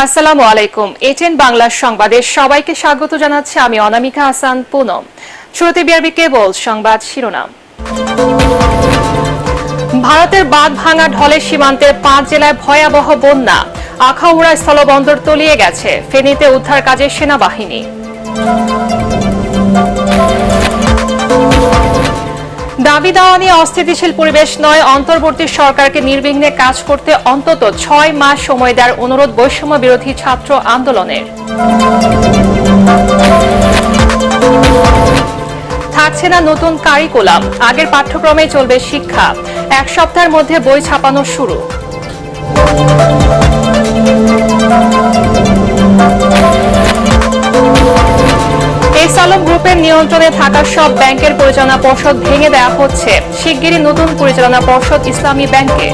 আসসালামু আলাইকুম। এটিএন বাংলা সংবাদে সবাইকে স্বাগত জানাচ্ছি আমি অনামিকা হাসান পুনম। শুরুতে বিআরবি কেবল সংবাদ শিরোনাম। ভারতের বাঁধ ভাঙা ঢলে সীমান্তের 5 জেলায় ভয়াবহ বন্যা। আখাউড়া স্থলবন্দর তলিয়ে গেছে। ফেনীতে উদ্ধার কাজে সেনাবাহিনী। দাবি দাওয়া নিয়ে অস্থিতিশীল পরিবেশ নয়, অন্তর্বর্তী সরকারকে নির্বিঘ্নে কাজ করতে অন্তত 6 মাস সময় দেওয়ার অনুরোধ বৈষম্য বিরোধী ছাত্র আন্দোলনের। থাকছে না নতুন কারিকুলাম, আগের পাঠ্যক্রমে চলবে শিক্ষা। 1 সপ্তাহের মধ্যে বই ছাপানো শুরু। এসআলম গ্রুপের নিয়ন্ত্রণে থাকা সব ব্যাংকের পরিচালনা পর্ষদ ভেঙে দেওয়া হচ্ছে। শিগগিরই নতুন পরিচালনা পর্ষদ ইসলামী ব্যাংকে।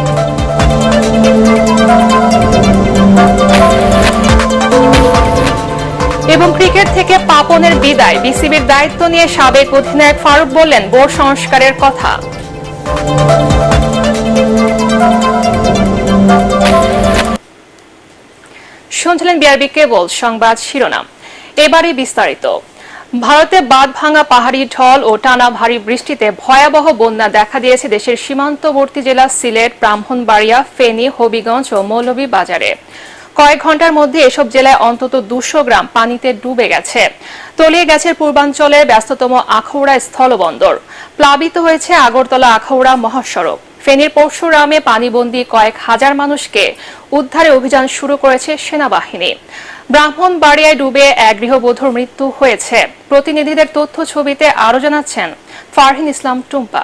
এবং ক্রিকেট থেকে পাপনের বিদায়, বিসিবির দায়িত্ব নিয়ে সাবেক অধিনায়ক ফারুক বললেন বোর্ড সংস্কারের কথা। শুনছিলেন বিআরবি কেবল সংবাদ শিরোনাম। এবারে বিস্তারিত। ভারতে বাঁধ ভাঙা পাহাড়ি ঢল ও টানা ভারী বৃষ্টিতে ভয়াবহ বন্যা দেখা দিয়েছে দেশের সীমান্তবর্তী জেলা সিলেট, ব্রাহ্মণবাড়িয়া, ফেনী, হবিগঞ্জ ও মৌলভীবাজারে। কয়েক ঘন্টার মধ্যে এসব জেলায় অন্তত 200 গ্রাম পানিতে ডুবে গেছে। তলিয়ে গেছে পূর্বাঞ্চলের ব্যস্ততম আখাউড়া স্থলবন্দর। প্লাবিত হয়েছে আগরতলা আখাউড়া মহাসড়ক। ফেনীর পরশুরামে পানিবন্দী কয়েক হাজার মানুষকে উদ্ধারে অভিযান শুরু করেছে সেনাবাহিনী। ব্রাহ্মণবাড়িয়ায় ডুবে এক গৃহবধূর মৃত্যু হয়েছে। প্রতিনিধিদের তথ্য ছবিতে আরো জানাচ্ছেন ফারহিন ইসলাম টুম্পা।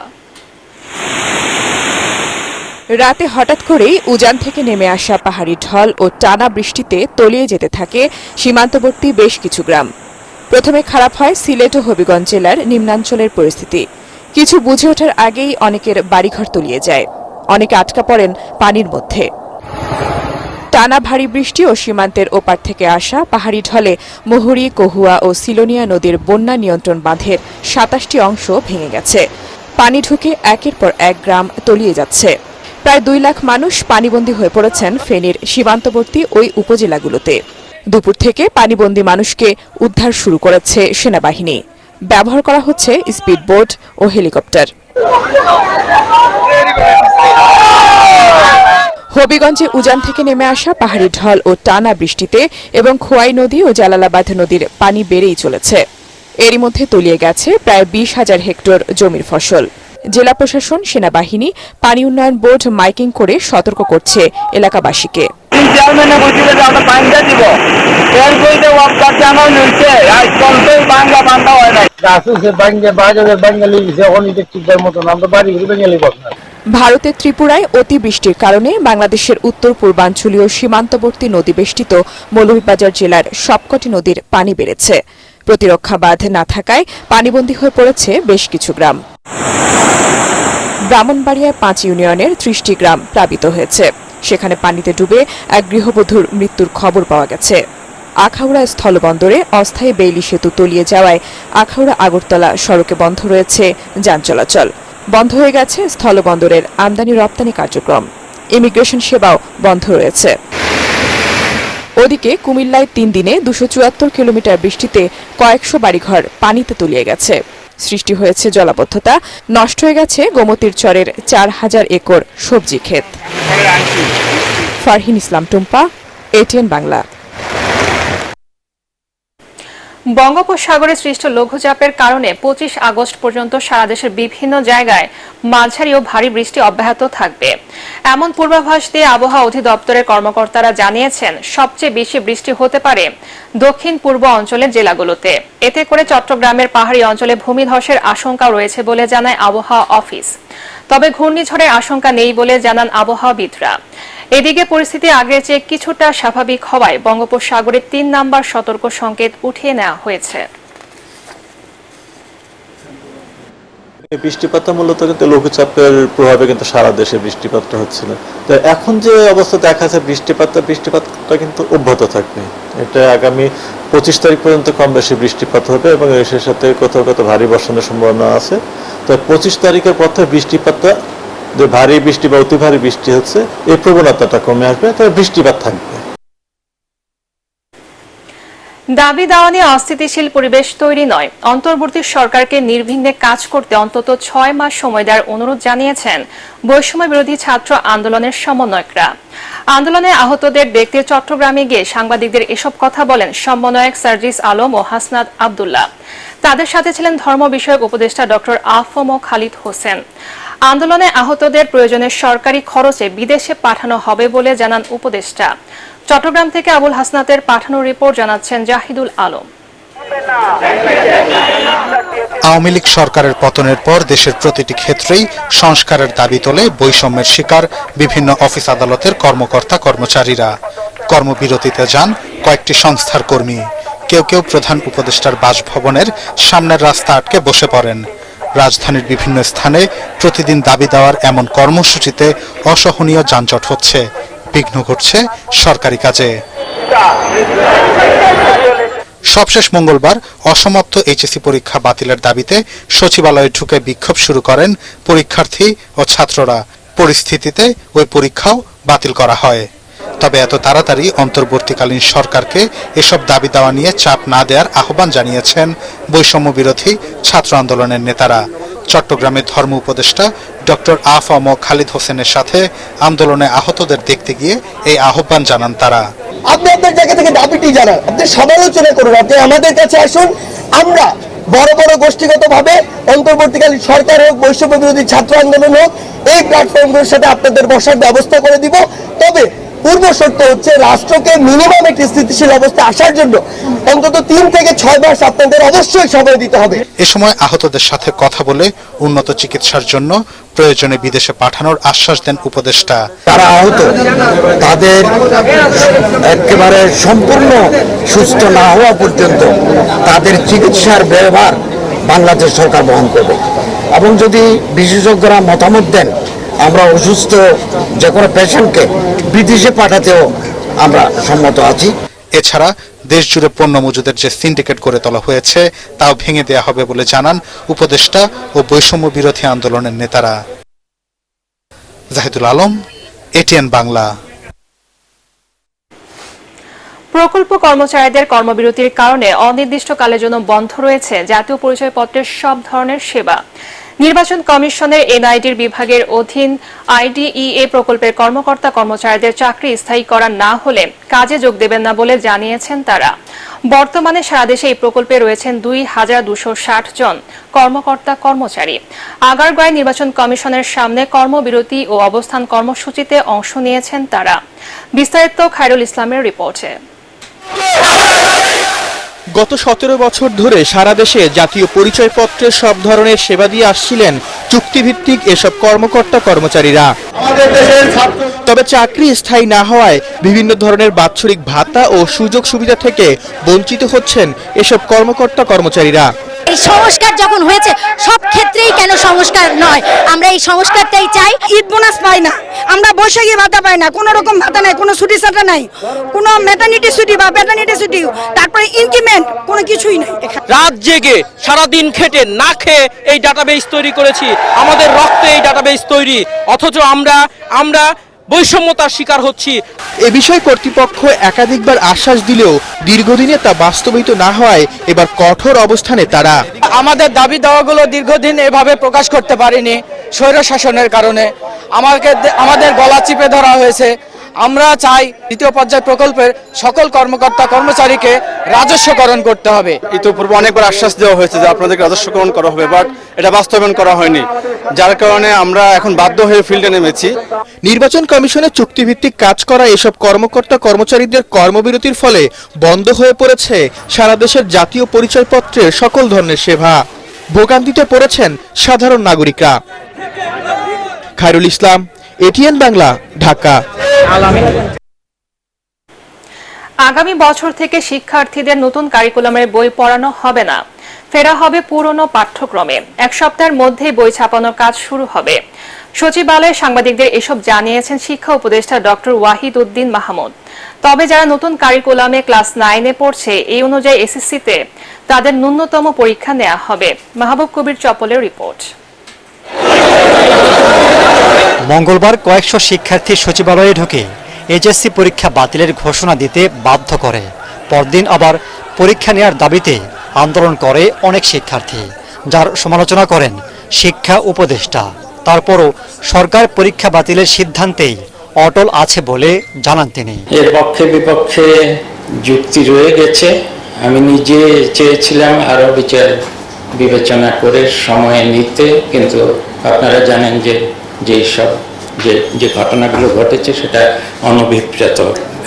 রাতে হঠাৎ করেই উজান থেকে নেমে আসা পাহাড়ি ঢল ও টানা বৃষ্টিতে তলিয়ে যেতে থাকে সীমান্তবর্তী বেশ কিছু গ্রাম। প্রথমে খারাপ হয় সিলেট ও হবিগঞ্জ জেলার নিম্নাঞ্চলের পরিস্থিতি। কিছু বুঝে ওঠার আগেই অনেকের বাড়িঘর তলিয়ে যায়, অনেকে আটকা পড়েন পানির মধ্যে। টানা ভারী বৃষ্টি ও সীমান্তের ওপার থেকে আসা পাহাড়ি ঢলে মুহুরী, কহুয়া ও সিলোনিয়া নদীর বন্যা নিয়ন্ত্রণ বাঁধের 27টি অংশ ভেঙে গেছে। পানি ঢুকে একের পর এক গ্রাম তলিয়ে যাচ্ছে। প্রায় 2 লাখ মানুষ পানিবন্দী হয়ে পড়েছেন ফেনীর সীমান্তবর্তী ওই উপজেলাগুলোতে। দুপুর থেকে পানিবন্দী মানুষকে উদ্ধার শুরু করেছে সেনাবাহিনী। ব্যবহার করা হচ্ছে স্পিড বোট ও হেলিকপ্টার। হবিগঞ্জে উজান থেকে নেমে আসা পাহাড়ি ঢল ও টানা বৃষ্টিতে এবং খোয়াই নদী ও জালালাবাদ নদীর পানি বেড়েই চলেছে। এরই মধ্যে তলিয়ে গেছে প্রায় 20,000 হেক্টর জমির ফসল। জেলা প্রশাসন, সেনাবাহিনী, পানি উন্নয়ন বোর্ড মাইকিং করে সতর্ক করছে এলাকাবাসীকে। ভারতের ত্রিপুরায় অতিবৃষ্টির কারণে বাংলাদেশের উত্তর পূর্বাঞ্চলীয় সীমান্তবর্তী নদীবেষ্টিত মৌলভীবাজার জেলার সবকটি নদীর পানি বেড়েছে। প্রতিরক্ষা বাঁধ না থাকায় পানিবন্দী হয়ে পড়েছে বেশ কিছু গ্রাম। ব্রাহ্মণবাড়িয়ায় 5 ইউনিয়নের 30টি গ্রাম প্লাবিত হয়েছে। সেখানে পানিতে ডুবে এক গৃহবধূর মৃত্যুর খবর পাওয়া গেছে। আখাউড়া স্থলবন্দরে অস্থায়ী বেইলি সেতু তলিয়ে যাওয়ায় আখাউড়া আগরতলা সড়কে বন্ধ রয়েছে যান চলাচল। বন্ধ হয়ে গেছে স্থলবন্দরের আমদানি রপ্তানি কার্যক্রম। ইমিগ্রেশন সেবাও বন্ধ রয়েছে। ওদিকে কুমিল্লায় 3 দিনে 274 কিলোমিটার বৃষ্টিতে কয়েকশো বাড়িঘর পানিতে তলিয়ে গেছে। সৃষ্টি হয়েছে জলাবদ্ধতা, নষ্ট হয়ে গেছে গোমতীর চরের 4000 একর সবজি ক্ষেত। ফারহিন ইসলাম টুম্পা, এটিএন বাংলা। বঙ্গোপসাগরে সৃষ্ট লঘুচাপের কারণে 25 আগস্ট পর্যন্ত সারা দেশের বিভিন্ন জায়গায় মাঝারি ও ভারী বৃষ্টি অব্যাহত থাকবে। এমন পূর্বাভাস দিয়ে আবহাওয়া অধিদপ্তরের কর্মকর্তারা জানিয়েছেন সবচেয়ে বেশি বৃষ্টি হতে পারে দক্ষিণ পূর্ব অঞ্চলের জেলাগুলোতে। এতে করে চট্টগ্রামের পাহাড়ি অঞ্চলে ভূমিধসের আশঙ্কা রয়েছে বলে জানায় আবহাওয়া অফিস। তবে ঘূর্ণিঝড়ের আশঙ্কা নেই বলে জানান আবহাওয়াবিদরা। এদিকে পরিস্থিতি আগের চেয়ে কিছুটা স্বাভাবিক হওয়ায় বঙ্গোপসাগরে 3 নম্বর সতর্ক সংকেত উঠিয়ে নেওয়া হয়েছে। বৃষ্টিপাত মূলত কিন্তু লঘুচাপের প্রভাবে কিন্তু সারা দেশে বৃষ্টিপাতটা হচ্ছিল। তো এখন যে অবস্থা দেখা যাচ্ছে বৃষ্টিপাতটা কিন্তু অব্যাহত থাকবে। এটা আগামী 25 তারিখ পর্যন্ত কম বেশি বৃষ্টিপাত হবে এবং এর সাথে কোথাও কোথাও ভারী বর্ষণের সম্ভাবনা আছে। তো 25 তারিখের পর থেকে বৃষ্টিপাতটা যে ভারী বৃষ্টি বা অতি ভারী বৃষ্টি হচ্ছে এই প্রবণতাটা কমে আসবে, তবে বৃষ্টিপাত থাকবে। দাবি দাওয়া নিয়ে অস্থিতিশীল পরিবেশ তৈরি নয়, অন্তর্বর্তী সরকারকে নির্বিঘ্নে কাজ করতে অন্তত 6 মাস সময় দেওয়ার অনুরোধ জানিয়েছেন বৈষম্য বিরোধী ছাত্র আন্দোলনের সমন্বয়করা। আন্দোলনে আহতদের দেখতে চট্টগ্রামে গিয়ে সাংবাদিকদের এসব কথা বলেন সমন্বয়ক সার্জিস আলম ও হাসনাত আব্দুল্লাহ। তাদের সাথে ছিলেন ধর্ম বিষয়ক উপদেষ্টা ডক্টর আফম ও খালিদ হোসেন। আন্দোলনে আহতদের প্রয়োজনে সরকারি খরচে বিদেশে পাঠানো হবে বলে জানান উপদেষ্টা। চট্টগ্রাম থেকে আবুল হাসনাতের পাঠানো রিপোর্ট জানাচ্ছেন জাহিদুল আলম। আওয়ামী লীগ সরকারের পতনের পর দেশের প্রতিটি ক্ষেত্রেই সংস্কারের দাবি তোলে বৈষম্যের শিকার বিভিন্ন অফিস আদালতের কর্মকর্তা কর্মচারীরা। কর্মবিরতিতে যান কয়েকটি সংস্থার কর্মী। কেউ কেউ প্রধান উপদেষ্টার বাসভবনের সামনের রাস্তা আটকে বসে পড়েন। রাজধানীর বিভিন্ন স্থানে প্রতিদিন দাবি দেওয়ার এমন কর্মসূচিতে অসহনীয় যানজট হচ্ছে, বিঘ্ন ঘটছে সরকারি কাজে। সবশেষ মঙ্গলবার অসমাপ্ত এইচএসসি পরীক্ষা বাতিলের দাবিতে সচিবালয়ে ঢুকে বিক্ষোভ শুরু করেন পরীক্ষার্থী ও ছাত্ররা। পরিস্থিতিতে ওই পরীক্ষাও বাতিল করা হয়। তবে এত তাড়াতাড়ি অন্তর্বর্তীকালীন সরকারকে এসব দাবি দাওয়া নিয়ে চাপ না দেওয়ার আহ্বান জানিয়েছেন বৈষম্য বিরোধী ছাত্র আন্দোলনের নেতারা। চট্টগ্রামের ধর্ম উপদেষ্টা ডক্টর আফম ও খালিদ হোসেনের সাথে আন্দোলনে আহতদের দেখতে গিয়ে এই আহ্বান জানান তারা। আপনি আপনার জায়গা থেকে দাবিটি জানান, আপনি সমালোচনা করুন, আপনি আমাদের কাছে আসুন। আমরা বড় বড় গোষ্ঠীগতভাবে অন্তর্বর্তীকালীন সরকার হোক, বৈষম্য বিরোধী ছাত্র আন্দোলন হোক, এই প্ল্যাটফর্মগুলোর সাথে আপনাদের বসার ব্যবস্থা করে দিব। তবে পূর্ব শর্ত হচ্ছে রাষ্ট্রকে মিনিমাম একটি স্থিতিশীল অবস্থা আসার জন্য অন্তত 3 থেকে 6 মাস আপনাদের অবশ্যই সময় দিতে হবে। এ সময় আহতদের সাথে কথা বলে উন্নত চিকিৎসার জন্য প্রয়োজনে বিদেশে পাঠানোর আশ্বাস দেন উপদেষ্টা। তারা আহত, তাদের একেবারে সম্পূর্ণ সুস্থ না হওয়া পর্যন্ত তাদের চিকিৎসার ব্যয়ভার বাংলাদেশ সরকার বহন করবে। এবং যদি বিশেষজ্ঞরা মতামত দেন, আমরা অসুস্থ যে কোনো পেশেন্টকে বিদেশে পাঠাতেও আমরা সম্মত আছি। এছাড়া দেশ জুড়ে পণ্য মজুদের যে সিন্ডিকেট গড়ে তোলা হয়েছে তাও ভেঙে দেওয়া হবে বলে জানান উপদেষ্টা ও বৈষম্য বিরোধী আন্দোলনের নেতারা। জাহিদুল আলম, এটিএন বাংলা। প্রকল্প কর্মচারীদের কর্মবিরতির কারণে অনির্দিষ্টকালের জন্য বন্ধ রয়েছে জাতীয় পরিচয়পত্রের সব ধরনের সেবা। নির্বাচন কমিশনের এনআইডির বিভাগের অধীন আইডিইএ প্রকল্পের কর্মকর্তা কর্মচারীদের চাকরি স্থায়ী করা না হলে কাজে যোগ দেবেন না বলে জানিয়েছেন তারা। বর্তমানে সারা দেশে এই প্রকল্পে রয়েছেন 2260 জন কর্মকর্তা কর্মচারী। আগারগাঁওয়ে নির্বাচন কমিশনের সামনে কর্মবিরতি ও অবস্থান কর্মসূচিতে অংশ নিয়েছেন তারা। বিস্তারিত খায়রুল ইসলামের রিপোর্টে। গত 17 বছর ধরে সারা দেশে জাতীয় পরিচয়পত্রের সব ধরনের সেবা দিয়ে আসছিলেন চুক্তিভিত্তিক এসব কর্মকর্তা কর্মচারীরা। তবে চাকরি স্থায়ী না হওয়ায় বিভিন্ন ধরনের বাৎসরিক ভাতা ও সুযোগ সুবিধা থেকে বঞ্চিত হচ্ছেন এসব কর্মকর্তা কর্মচারীরা। এই সংস্কার যখন হয়েছে সব ক্ষেত্রেই কেন সংস্কার নয়, আমরা এই সংস্কারটাই চাই। ঈদ বোনাস পাই না, আমরা বৈশাখী ভাতা পাই না, কোনো রকম ভাতা নাই, কোনো ছুটি ছাটা নাই, কোনো ম্যাটারনিটি ছুটি বা প্যাটারনিটি ছুটি, তারপরে ইনক্রিমেন্ট কোনো কিছুই নাই। রাত জেগে সারাদিন খেটে না খেয়ে এই ডাটাবেস তৈরি করেছি, আমাদের রক্তে এই ডাটাবেস তৈরি, অথচ আমরা বৈষম্যতার শিকার হচ্ছি। এ বিষয়ে কর্তৃপক্ষ একাধিকবার আশ্বাস দিলেও দীর্ঘদিনে তা বাস্তবায়িত না হওয়ায় এবার কঠোর অবস্থানে তারা। আমাদের দাবি দাওয়াগুলো দীর্ঘদিন এভাবে প্রকাশ করতে পারিনি, স্বৈর শাসনের কারণে আমাদের গলা চিপে ধরা হয়েছে। আমরা চাই দ্বিতীয় পর্যায় প্রকল্পের সকল কর্মকর্তা কর্মচারীকে রাজস্বকরণ করতে হবে। ইতিপূর্বে অনেকবার আশ্বাস দেওয়া হয়েছে যে আপনাদেরকে রাজস্বকরণ করা হবে, বাট এটা বাস্তবায়ন করা হয়নি, যার কারণে আমরা এখন বাধ্য হয়ে ফিল্ডে নেমেছি। নির্বাচন কমিশনে চুক্তিভিত্তিক কাজ করা এসব কর্মকর্তা কর্মচারীদের কর্মবিরতির ফলে বন্ধ হয়ে পড়েছে সারা দেশের জাতীয় পরিচয়পত্রের সকল ধরনের সেবা। ভোগান্তিতে পড়েছেন সাধারণ নাগরিকরা। খায়রুল ইসলাম, এটিএন বাংলা, ঢাকা। আগামী বছর থেকে শিক্ষার্থীদের নতুন কারিকুলামের বই পড়ানো হবে না, ফেরা হবে পুরনো পাঠ্যক্রমে। 1 সপ্তাহের মধ্যেই বই ছাপানোর কাজ শুরু হবে। সচিবালয়ে সাংবাদিকদের এসব জানিয়েছেন শিক্ষা উপদেষ্টা ডক্টর ওয়াহিদ উদ্দিন মাহমুদ। তবে যারা নতুন কারিকুলামে ক্লাস 9-এ পড়ছে, এই অনুযায়ী এসএসসিতে তাদের ন্যূনতম পরীক্ষা নেওয়া হবে। মাহবুব কবির চপলের রিপোর্ট। মঙ্গলবার কয়েকশো শিক্ষার্থী সচিবালয়ে ঢুকে এইচএসসি পরীক্ষা বাতিলের ঘোষণা দিতে বাধ্য করে। পরদিন আবার পরীক্ষা নেওয়ার দাবিতে আন্দোলন করে অনেক শিক্ষার্থী, যার সমালোচনা করেন শিক্ষা উপদেষ্টা। তারপরও সরকার পরীক্ষা বাতিলের সিদ্ধান্তেই অটল আছে বলে জানান তিনি। এর পক্ষে বিপক্ষে যুক্তি রয়ে গেছে। আমি নিজে চেয়েছিলাম আরো বিচার বিবেচনা করে সময় নিতে, কিন্তু আপনারা জানেন যে ঘটনাগুলো ঘটেছে সেটা অনভিপ্রেত।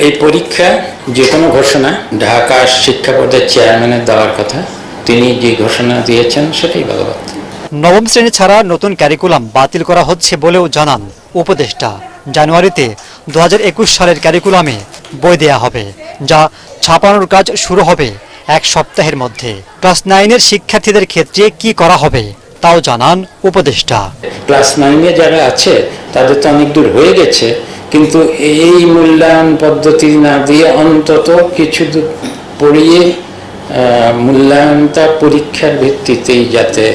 এই পরীক্ষা যে কোনো ঘোষণা ঢাকা শিক্ষা বোর্ডের চেয়ারম্যানের দেওয়ার কথা, তিনি যে ঘোষণা দিয়েছেন সেটাই বলবৎ। নবম শ্রেণী ছাড়া নতুন ক্যারিকুলাম বাতিল করা হচ্ছে বলেও জানান উপদেষ্টা। জানুয়ারিতে 2021 সালের ক্যারিকুলামে বই দেয়া হবে, যা ছাপানোর কাজ শুরু হবে 1 সপ্তাহের মধ্যে। ক্লাস 9-এর শিক্ষার্থীদের ক্ষেত্রে কি করা হবে তাও জানান উপদেষ্টা। ক্লাস 9-এ যারা আছে তাদের তো অনেক দূর হয়ে গেছে, কিন্তু এই মূল্যায়ন পদ্ধতি না দিয়ে অন্তত কিছু দূর পড়িয়ে মূল্যায়নটা পরীক্ষার ভিত্তিতেই যাতে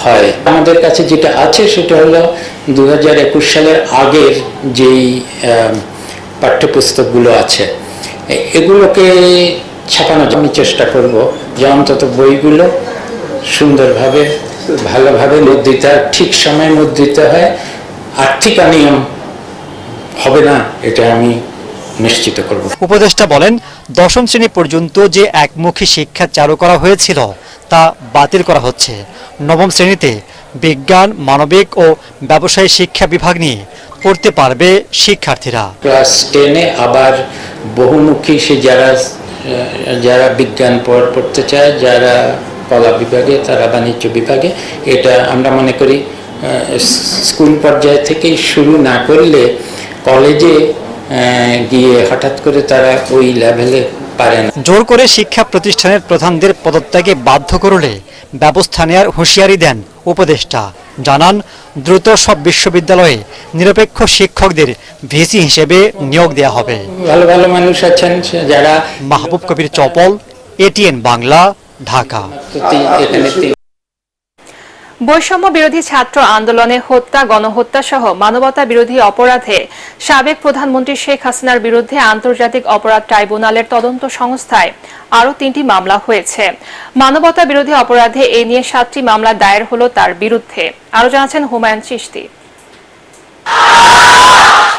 হয়। আমাদের কাছে যেটা আছে সেটা হলো 2021 সালের আগের যেই পাঠ্যপুস্তকগুলো আছে এগুলোকে ছাপানোর আমি চেষ্টা করব, যে অন্তত বইগুলো সুন্দরভাবে ভালোভাবে মুদ্রিত, ঠিক সময়ে মুদ্রিত হয়, আর্থিক অনিয়ম হবে না, এটা আমি নিশ্চিত করব। উপদেষ্টা বলেন, 10ম শ্রেণী পর্যন্ত যে একমুখী শিক্ষা চালু করা হয়েছিল তা বাতিল করা হচ্ছে। 9ম শ্রেণীতে বিজ্ঞান, মানবিক ও ব্যবসায়ী শিক্ষা বিভাগ নিয়ে পড়তে পারবে শিক্ষার্থীরা। ক্লাস 10-এ আবার বহুমুখী যারা বিজ্ঞান পড়তে চায়, যারা কলা বিভাগে, তারা বাণিজ্য বিভাগে, এটা আমরা মনে করি স্কুল পর্যায় থেকেই শুরু না করলে কলেজে গিয়ে হঠাৎ করে তারা ওই লেভেলে পারে না। জোর করে শিক্ষা প্রতিষ্ঠানের প্রধানদের পদত্যাগে বাধ্য করলে ব্যবস্থা নেওয়ার হুঁশিয়ারি দেন উপদেষ্টা। জানান, দ্রুত সব বিশ্ববিদ্যালয়ে নিরপেক্ষ শিক্ষকদের ভিসি হিসেবে নিয়োগ দেওয়া হবে। ভালো ভালো মানুষ আছেন যারা। মাহবুব কবির চপল, এটিএন বাংলা, ঢাকা। বৈষম্য বিরোধী ছাত্র আন্দোলনে হত্যা, গণহত্যা সহ মানবতা বিরোধী অপরাধে সাবেক প্রধানমন্ত্রী শেখ হাসিনার বিরুদ্ধে আন্তর্জাতিক অপরাধ ট্রাইব্যুনালের তদন্ত সংস্থায় আরও 3টি মামলা হয়েছে। মানবতা বিরোধী অপরাধে এ নিয়ে 7টি মামলা দায়ের হলো তার বিরুদ্ধে। আরও জানাচ্ছেন হুমায়ুন চিশতি।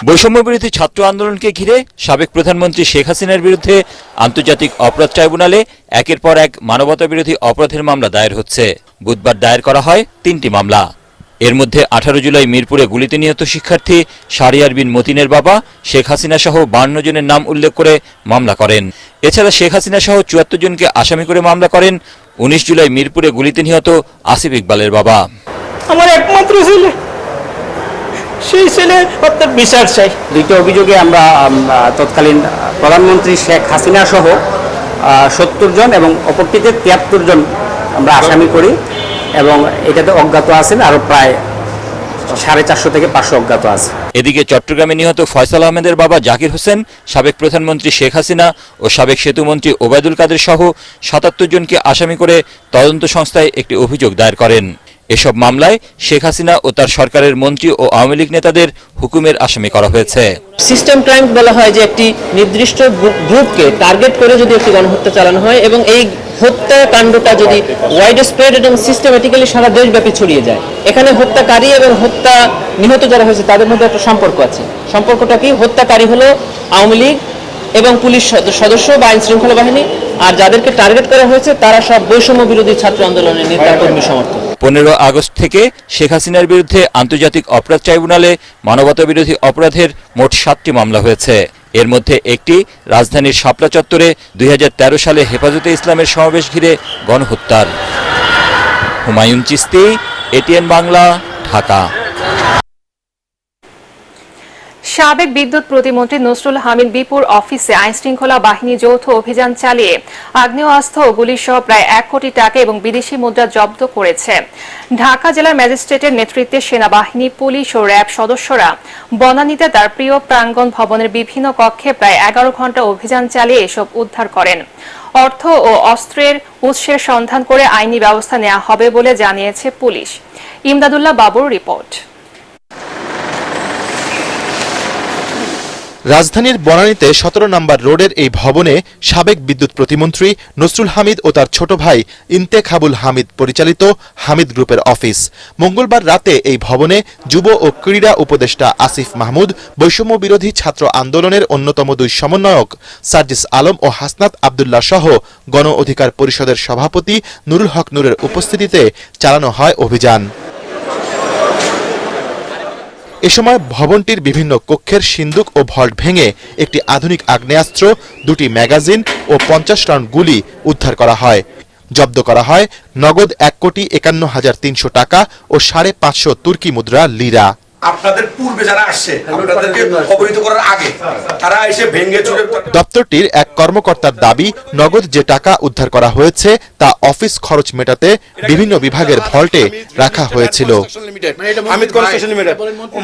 বৈষম্য বিরোধী ছাত্র আন্দোলনকে ঘিরে সাবেক প্রধানমন্ত্রী শেখ হাসিনার বিরুদ্ধে আন্তর্জাতিক অপরাধ ট্রাইব্যুনালে একের পর এক মানবতা বিরোধী অপরাধের মামলা দায়ের হচ্ছে। বুধবার দায়ের করা হয় 3টি মামলা। এর মধ্যে 18 জুলাই মিরপুরে গুলিতে নিহত শিক্ষার্থী শাহরিয়ার বিন মতিনের বাবা শেখ হাসিনা সহ 52 জনের নাম উল্লেখ করে মামলা করেন। এছাড়া শেখ হাসিনা সহ 74 জনকে আসামি করে মামলা করেন 19 জুলাই মিরপুরে গুলিতে নিহত আসিফ ইকবালের বাবা। আমার একমাত্র ছেলে, সেই ছেলে হত্যার বিচার চাই। 2টি অভিযোগে আমরা তৎকালীন প্রধানমন্ত্রী শেখ হাসিনা সহ 70 জন এবং অপরটিতে 73 জন আমরা আসামি করি, এবং এটাতে অজ্ঞাত আছেন আরো প্রায় 450 থেকে 500 অজ্ঞাত আছে। এদিকে চট্টগ্রামে নিহত ফয়সাল আহমেদের বাবা জাকির হোসেন সাবেক প্রধানমন্ত্রী শেখ হাসিনা ও সাবেক সেতুমন্ত্রী ওবায়দুল কাদের সহ 77 জনকে আসামি করে তদন্ত সংস্থায় একটি অভিযোগ দায়ের করেন। এসব মামলায় শেখ হাসিনা ও তার সরকারের মন্ত্রী ও আওয়ামী লীগ নেতাদের হুকুমের আসামি করা হয়েছে। সিস্টেম ক্রাইম বলা হয় যে একটি নির্দিষ্ট গ্রুপকে টার্গেট করে যদি একটি গণহত্যা চালানো হয় এবং এই হত্যাকাণ্ডটা যদি ওয়াইড স্প্রেড এবং সিস্টেমেটিক্যালি সারা দেশব্যাপী ছড়িয়ে যায়। এখানে হত্যাকারী এবং হত্যা নিহত যারা হয়েছে তাদের মধ্যে একটা সম্পর্ক আছে। সম্পর্কটা কি? হত্যাকারী হলো আওয়ামী লীগ এবং পুলিশ সদস্য বা আইন শৃঙ্খলা বাহিনী, আর যাদেরকে টার্গেট করা হয়েছে তারা সব বৈষম্য বিরোধী ছাত্র আন্দোলনের নেতা কর্মী সমর্থক। 15 আগস্ট থেকে শেখ হাসিনার বিরুদ্ধে আন্তর্জাতিক অপরাধ ট্রাইব্যুনালে মানবতা বিরোধী অপরাধের মোট 7টি মামলা হয়েছে। এর মধ্যে একটি রাজধানীর শাপলা চত্বরে 2013 সালে হেফাজতে ইসলামের সমাবেশ ঘিরে গণহত্যার। হুমায়ুন চিশতি, এটিএন বাংলা, ঢাকা। সাবেক বিদ্যুৎ প্রতিমন্ত্রী নসরুল হামিদ বিপুর অফিসে আইনশৃঙ্খলা বাহিনী যৌথ অভিযান চালিয়ে আগ্নেয়াস্ত্র ও গুলিসহ প্রায় 1 কোটি টাকা এবং বিদেশি মুদ্রা জব্দ করেছে। ঢাকা জেলার ম্যাজিস্ট্রেটের নেতৃত্বে সেনাবাহিনী, পুলিশ ও র্যাব সদস্যরা বনানীতে তার প্রিয় প্রাঙ্গণ ভবনের বিভিন্ন কক্ষে প্রায় 11 ঘণ্টা অভিযান চালিয়ে এসব উদ্ধার করেন। অর্থ ও অস্ত্রের উৎসের সন্ধান করে আইনি ব্যবস্থা নেওয়া হবে বলে জানিয়েছে পুলিশ। ইমদাদুল্লাহ বাবুর রিপোর্ট। রাজধানীর বনানীতে 17 নম্বর রোডের এই ভবনে সাবেক বিদ্যুৎ প্রতিমন্ত্রী নসরুল হামিদ ও তার ছোট ভাই ইন্তেখাবুল হামিদ পরিচালিত হামিদ গ্রুপের অফিস। মঙ্গলবার রাতে এই ভবনে যুব ও ক্রীড়া উপদেষ্টা আসিফ মাহমুদ, বৈষম্য বিরোধী ছাত্র আন্দোলনের অন্যতম দুই সমন্বয়ক সার্জিস আলম ও হাসনাত আব্দুল্লাহ সহ গণ অধিকার পরিষদের সভাপতি নুরুল হক নূরের উপস্থিতিতে চালানো হয় অভিযান। এ সময় ভবনটির বিভিন্ন কক্ষের সিন্দুক ও ভল্ট ভেঙে একটি আধুনিক আগ্নেয়াস্ত্র, 2টি ম্যাগাজিন ও 50 রাউন্ড গুলি উদ্ধার করা হয়। জব্দ করা হয় নগদ 1,51,300 টাকা ও 550 তুর্কি মুদ্রা লিরা। আপনাদের পূর্বে যারা আসছে আপনাদেরকে অবহিত করার আগে তারা এসে ভেঙে চুরে। দপ্তরটির এক কর্মকর্তার দাবি, নগদ যে টাকা উদ্ধার করা হয়েছে তা অফিস খরচ মেটাতে বিভিন্ন বিভাগের ভল্টে রাখা হয়েছিল। হামিদ কনস্ট্রাকশন লিমিটেড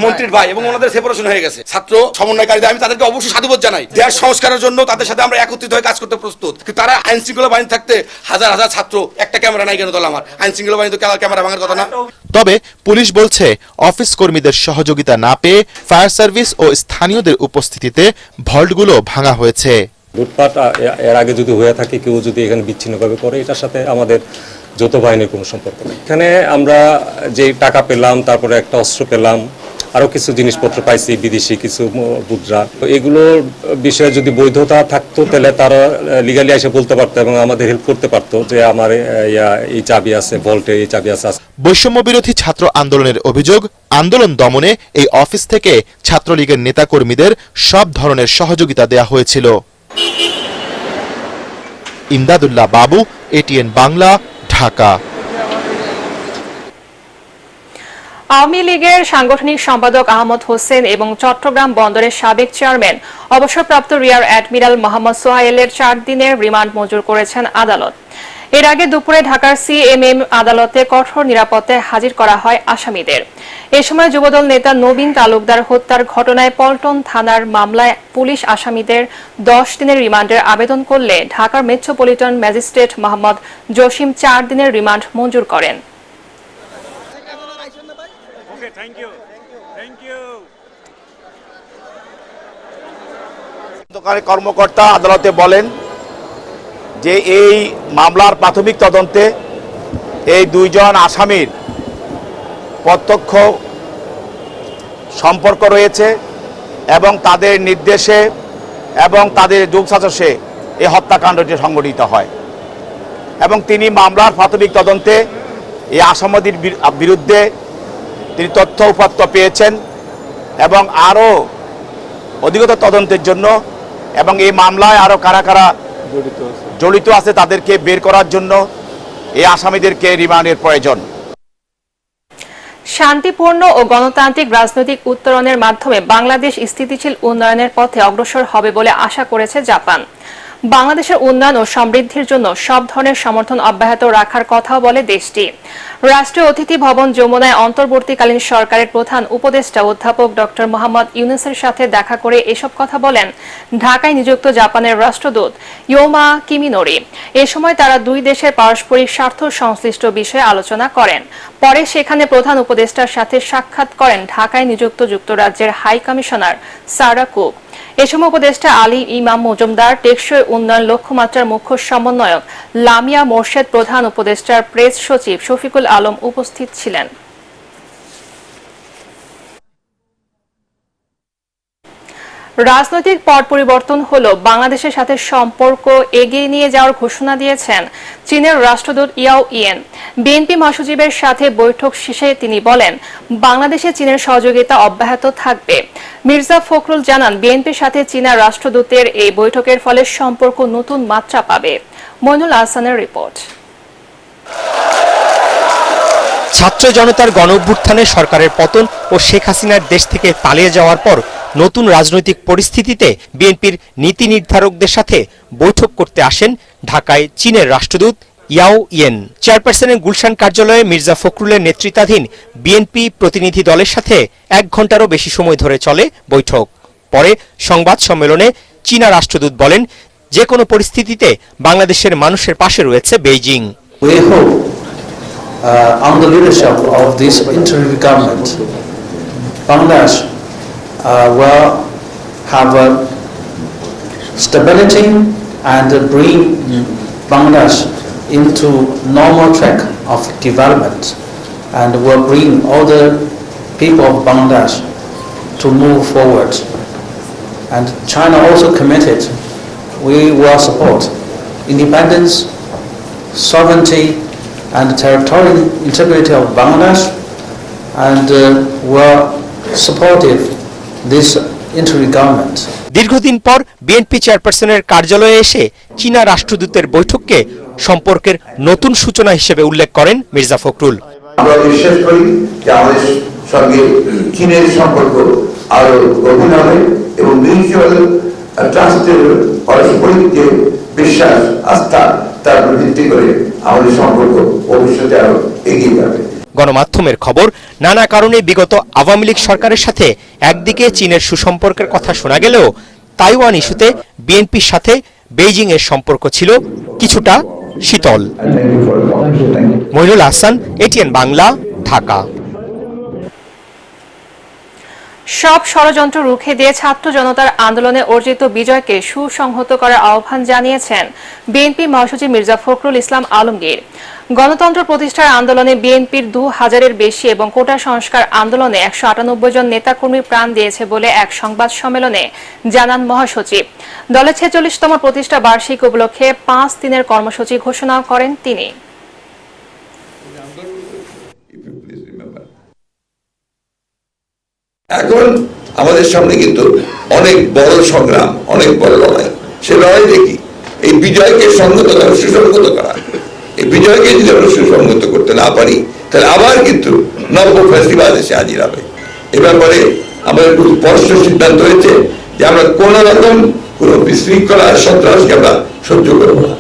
মন্ত্রীর ভাই এবং ওনাদের সেপারেশন হয়ে গেছে। ছাত্র সমন্বয়কারীদের আমি তাদেরকে অবশ্যই সাধুবাদ জানাই। দেশ সংস্কারের জন্য তাদের সাথে আমরা একত্রিত হয়ে কাজ করতে প্রস্তুত। কিন্তু তারা আইন শৃঙ্খলা বাহিনী থাকতে হাজার হাজার ছাত্র, একটা ক্যামেরা নাই কেন দল আমার আইন শৃঙ্খলা বাহিনী তো ক্যামেরা ভাঙার কথা না। তবে পুলিশ বলছে অফিস কর্মীদের সহযোগিতা না পেয়ে ফায়ার সার্ভিস ও স্থানীয়দের উপস্থিতিতে ভল্টগুলো ভাঙা হয়েছে। লুটপাট এর আগে যদি হয়ে থাকে, কেউ যদি এখানে বিচ্ছিন্নভাবে করে, এটার সাথে আমাদের যৌথ বাহিনীর কোনো সম্পর্ক নেই। এখানে আমরা যে টাকা পেলাম, তারপরে একটা অস্ত্র পেলাম, আরো কিছু জিনিসপত্র পাইছি, বিদেশি কিছু মুদ্রা। এগুলোর বিষয়ে যদি বৈধতা থাকতো তাহলে তারা লিগালি এসে বলতে পারতো এবং আমাদের হেল্প করতে পারতো যে আমার এই চাবি আছে, ভল্টে এই চাবি আছে। বৈষম্য বিরোধী ছাত্র আন্দোলনের অভিযোগ, আন্দোলন দমনে এই অফিস থেকে ছাত্রলীগের নেতাকর্মীদের সব ধরনের সহযোগিতা দেয়া হয়েছিল। ইমদাদুল্লাহ বাবু, এটিএন বাংলা, ঢাকা। আওয়ামী লীগের সাংগঠনিক সম্পাদক আহমদ হোসেন এবং চট্টগ্রাম বন্দরের সাবেক চেয়ারম্যান অবসরপ্রাপ্ত রিয়ার অ্যাডমিরাল মোহাম্মদ সোহাইলের 4 দিনের রিমান্ড মঞ্জুর করেছেন আদালত। এর আগে দুপুরে ঢাকার সিএমএম আদালতে কঠোর নিরাপত্তায় হাজির করা হয় আসামিদের। এ সময় যুবদল নেতা নবীন তালুকদার হত্যার ঘটনায় পল্টন থানার মামলায় পুলিশ আসামিদের 10 দিনের রিমান্ডের আবেদন করলে ঢাকার মেট্রোপলিটন ম্যাজিস্ট্রেট মোহাম্মদ জসিম 4 দিনের রিমান্ড মঞ্জুর করেন। কর্মকর্তা আদালতে বলেন যে এই মামলার প্রাথমিক তদন্তে এই 2 জন আসামির প্রত্যক্ষ সম্পর্ক রয়েছে এবং তাদের নির্দেশে এবং তাদের যোগসাজশে এই হত্যাকাণ্ডটি সংঘটিত হয় এবং তিনি মামলার প্রাথমিক তদন্তে এই আসামিদের বিরুদ্ধে তিনি তথ্য উপাত্ত পেয়েছেন এবং আরও অধিকতর তদন্তের জন্য এবং এই মামলায় আরও কারা কারা জড়িত আছে তাদেরকে বের করার জন্য এই আসামিদেরকে রিমান্ডের প্রয়োজন। শান্তিপূর্ণ ও গণতান্ত্রিক রাজনৈতিক উত্তরণের মাধ্যমে বাংলাদেশ স্থিতিশীল উন্নয়নের পথে অগ্রসর হবে বলে আশা করেছে জাপান। বাংলাদেশের উন্নয়ন ও সমৃদ্ধির জন্য সব ধরনের সমর্থন অব্যাহত রাখার কথাও বলে দেশটি। রাষ্ট্রীয় অতিথি ভবন যমুনায় অন্তর্বর্তীকালীন সরকারের প্রধান উপদেষ্টা অধ্যাপক ডক্টর মোহাম্মদ ইউনুসের সাথে দেখা করে এসব কথা বলেন ঢাকায় নিযুক্ত জাপানের রাষ্ট্রদূত ইয়োমা কিমিনোরি। এ সময় তারা 2 দেশের পারস্পরিক স্বার্থ সংশ্লিষ্ট বিষয়ে আলোচনা করেন। পরে সেখানে প্রধান উপদেষ্টার সাথে সাক্ষাৎ করেন ঢাকায় নিযুক্ত যুক্তরাজ্যের হাই কমিশনার সারা কুক। এ সময় উপদেষ্টা আলী ইমাম মজুমদার, টেকসই উন্নয়ন লক্ষ্যমাত্রার মুখ্য সমন্বয়ক লামিয়া মোর্শেদ, প্রধান উপদেষ্টার প্রেস সচিব শফিকুল আলম উপস্থিত ছিলেন। রাজনৈতিক পট পরিবর্তন হলো বাংলাদেশের সাথে সম্পর্ক এগিয়ে নিয়ে যাওয়ার ঘোষণা দিয়েছেন চীনের রাষ্ট্রদূত ইয়াও ইয়েন। বিএনপি মহাসচিবের সাথে বৈঠক শেষে তিনি বলেন, বাংলাদেশে চীনের সহযোগিতা অব্যাহত থাকবে। মির্জা ফখরুল জানান, বিএনপির সাথে চীনা রাষ্ট্রদূতের এই বৈঠকের ফলে সম্পর্ক নতুন মাত্রা পাবে। মইনুল আহসানের রিপোর্ট। ছাত্র জনতার গণঅভ্যুত্থানে সরকারের পতন ও শেখ হাসিনার দেশ থেকে পালিয়ে যাওয়ার পর নতুন রাজনৈতিক পরিস্থিতিতে বিএনপির নীতি নির্ধারকদের সাথে বৈঠক করতে আসেন ঢাকায় চীনের রাষ্ট্রদূত ইয়াও ইয়েন। চেয়ারপারসনের গুলশান কার্যালয়ে মির্জা ফখরুলের নেতৃত্বাধীন বিএনপি প্রতিনিধি দলের সাথে 1 ঘণ্টারও বেশি সময় ধরে চলে বৈঠক। পরে সংবাদ সম্মেলনে চীনা রাষ্ট্রদূত বলেন, যে কোনো পরিস্থিতিতে বাংলাদেশের মানুষের পাশে রয়েছে Beijing. On the leadership of this interim government, Bangladesh will have stability and bring Bangladesh into normal track of development, and will bring all the people of Bangladesh to move forward. And China also committed, we will support independence, sovereignty and territorial integrity of Bangladesh, and were supportive this interim government. দীর্ঘদিন পর BNP চেয়ারপারসনের কার্যালয়ে এসে চীনা রাষ্ট্রদূতের বৈঠককে সম্পর্কের নতুন সূচনা হিসেবে উল্লেখ করেন মির্জা ফখরুল। আমরা বিশ্বাস করি যে আমাদের সঙ্গে চীনের সম্পর্ক আরো গভীর হবে এবং মিউচুয়াল ট্রাস্টের পারস্পরিক যে বিশ্বাস আস্থা তার উপর ভিত্তি করে আমাদের সম্পর্ক ভবিষ্যতে আরো এগিয়ে যাবে। গণমাধ্যমের খবর, নানা কারণে বিগত আওয়ামী লীগ সরকারের সাথে একদিকে চীনের সুসম্পর্কের কথা শোনা গেলেও তাইওয়ান ইস্যুতে বিএনপির সাথে বেইজিং এর সম্পর্ক ছিল কিছুটা শীতল। মইনুল হাসান, এটিএন বাংলা, ঢাকা। সব ষড়যন্ত্র রুখে দিয়ে ছাত্র জনতার আন্দোলনে অর্জিত বিজয়কে সুসংহত করার আহ্বান জানিয়েছেন বিএনপি মহাসচিব মির্জা ফখরুল ইসলাম আলমগীর। গণতন্ত্র প্রতিষ্ঠার আন্দোলনে বিএনপির 2000-এর বেশি এবং কোটা সংস্কার আন্দোলনে 198 জন নেতাকর্মী প্রাণ দিয়েছে বলে এক সংবাদ সম্মেলনে জানান মহাসচিব। দলের 46তম প্রতিষ্ঠা বার্ষিকী উপলক্ষে 5 দিনের কর্মসূচি ঘোষণা করেন তিনি। এখন আমাদের সামনে কিন্তু অনেক বড় সংগ্রাম, অনেক বড় লড়াই। সে লড়াই দেখি এই বিজয়কে সংগত করা, সুসংগত করা। এই বিজয়কে যদি আমরা সুসংগত করতে না পারি তাহলে আবার কিন্তু নব্য ফ্যাসিবাদ এসে হাজির হবে। এ ব্যাপারে আমাদের খুব স্পষ্ট সিদ্ধান্ত হয়েছে যে আমরা কোন রকম কোন বিশৃঙ্খলা সন্ত্রাসকে আমরা সহ্য করব না।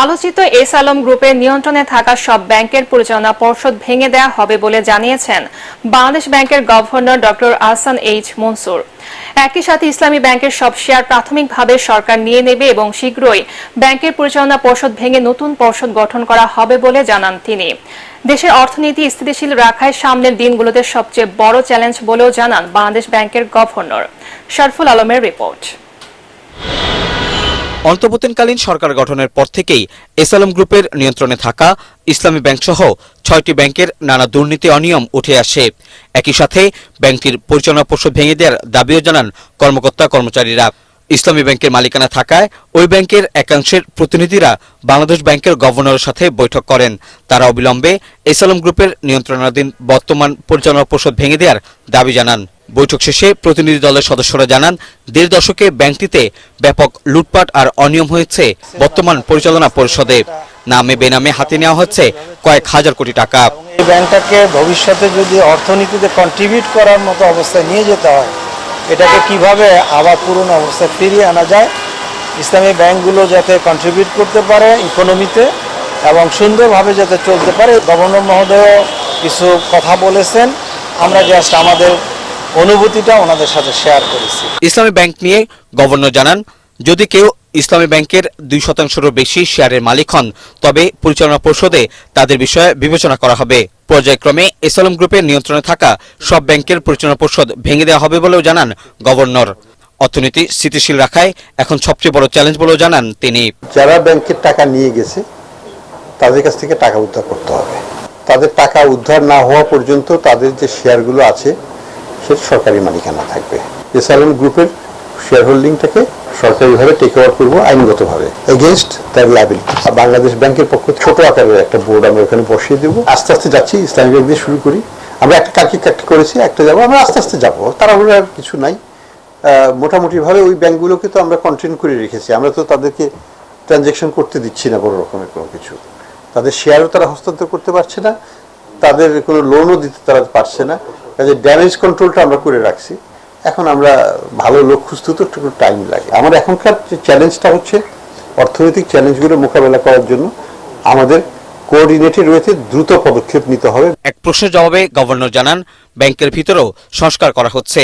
আলোচিত এস আলম গ্রুপের নিয়ন্ত্রণে থাকা সব ব্যাংকের পরিচালনা পর্ষদ ভেঙে দেওয়া হবে বলে জানিয়েছেন বাংলাদেশ ব্যাংকের governor doctor Ahsan H Mansur. একই সাথে ইসলামী ব্যাংকের সব শেয়ার প্রাথমিকভাবে সরকার নিয়ে নেবে এবং শীঘ্রই ব্যাংকের পরিচালনা পর্ষদ ভেঙে নতুন পর্ষদ গঠন করা হবে বলে জানান তিনি। দেশের অর্থনীতি স্থিতিশীল রাখায় সামনের দিনগুলোতে সবচেয়ে বড় চ্যালেঞ্জ বলেও জানান বাংলাদেশ ব্যাংকের গভর্নর। শরফুল আলমের রিপোর্ট। অন্তর্বর্তীকালীন সরকার গঠনের পর থেকেই এস আলম গ্রুপের নিয়ন্ত্রণে থাকা ইসলামী ব্যাংক সহ 6টি ব্যাংকের নানা দুর্নীতি অনিয়ম উঠে আসে। একই সাথে ব্যাংকটির পরিচালনা পর্ষদ ভেঙে দেওয়ার দাবিও জানান কর্মকর্তা কর্মচারীরা। ইসলামী ব্যাংকের মালিকানা থাকায় ওই ব্যাংকের একাংশের প্রতিনিধিরা বাংলাদেশ ব্যাংকের গভর্নরের সাথে বৈঠক করেন। তারা অবিলম্বে এস আলম গ্রুপের নিয়ন্ত্রণাধীন বর্তমান পরিচালনা পর্ষদ ভেঙে দেওয়ার দাবি জানান। বৈঠক শেষে প্রতিনিধি দলের সদস্যরা জানান, 1.5 দশকে ব্যাংকটিতে ব্যাপক লুটপাট আর অনিয়ম হয়েছে বর্তমান পরিচালনা পরিষদে। নামে বেনামে হাতে নেওয়া হচ্ছে কয়েক হাজার কোটি টাকা। এই ব্যাংকটাকে ভবিষ্যতে যদি অর্থনীতিতে কন্ট্রিবিউট করার মতো অবস্থায় নিয়ে যেতে হয়, এটাকে কিভাবে আবার পুরনো অবস্থায় ফিরিয়ে আনা যায়, ইসলামী ব্যাংকগুলো যাতে কন্ট্রিবিউট করতে পারে ইকোনমিতে এবং সুন্দরভাবে যাতে চলতে পারে। গভর্নর মহোদয় কিছু কথা বলেছেন, আমরা জাস্ট আমাদের অনুভূতিটা ওনাদের সাথে শেয়ার করেছি। ইসলামী ব্যাংক নিয়ে গভর্নর জানান, যদি কেউ ইসলামী ব্যাংকের 2%-এরও বেশি শেয়ারের মালিক হন তবে পরিচালনা পর্ষদে তাদের বিষয়ে বিবেচনা করা হবে। পর্যায়ক্রমে এস আলম গ্রুপের নিয়ন্ত্রণে থাকা সব ব্যাংকের পরিচালনা পর্ষদ ভেঙে দেওয়া হবে বলেও জানান গভর্নর। অর্থনীতি স্থিতিশীল রাখায় এখন সবচেয়ে বড় চ্যালেঞ্জ বলেও জানান তিনি। যারা ব্যাংকের টাকা নিয়ে গেছে তাদের কাছ থেকে টাকা উদ্ধার করতে হবে। তাদের টাকা উদ্ধার না হওয়া পর্যন্ত তাদের যে শেয়ারগুলো আছে সেটা সরকারি মালিকানা থাকবে। এস আলম গ্রুপের শেয়ার হোল্ডিংটাকে সরকারিভাবে টেক ওভার করবো আইনগতভাবে এগেইনস্ট তার লায়াবিলিটি। বাংলাদেশ ব্যাংকের পক্ষ ছোট আকারের একটা বোর্ড আমরা ওখানে বসিয়ে দেবো। আস্তে আস্তে যাচ্ছি, ইসলামী ব্যাংক দিয়ে শুরু করি। আমরা একটা কালকে করেছি, একটা যাবো, আমরা আস্তে আস্তে যাবো, তাড়াহুড়ো আর কিছু নাই। মোটামুটিভাবে ওই ব্যাংকগুলোকে তো আমরা কন্টেইন করে রেখেছি। আমরা তো তাদেরকে ট্রানজ্যাকশন করতে দিচ্ছি না বড় রকমের কোনো কিছু। তাদের শেয়ারও তারা হস্তান্তর করতে পারছে না, তাদের কোনো লোনও দিতে তারা পারছে না। কাজে ড্যামেজ কন্ট্রোলটা আমরা করে রাখছি। এখন আমরা ভালো লোক খুঁজতে তো একটু টাইম লাগে। আমার এখনকার যে চ্যালেঞ্জটা হচ্ছে অর্থনৈতিক চ্যালেঞ্জগুলো মোকাবেলা করার জন্য আমাদের কোঅর্ডিনেটেড রয়েছে, দ্রুত পদক্ষেপ নিতে হবে। এক প্রশ্নের জবাবে গভর্নর জানান, ব্যাংকের ভিতরেও সংস্কার করা হচ্ছে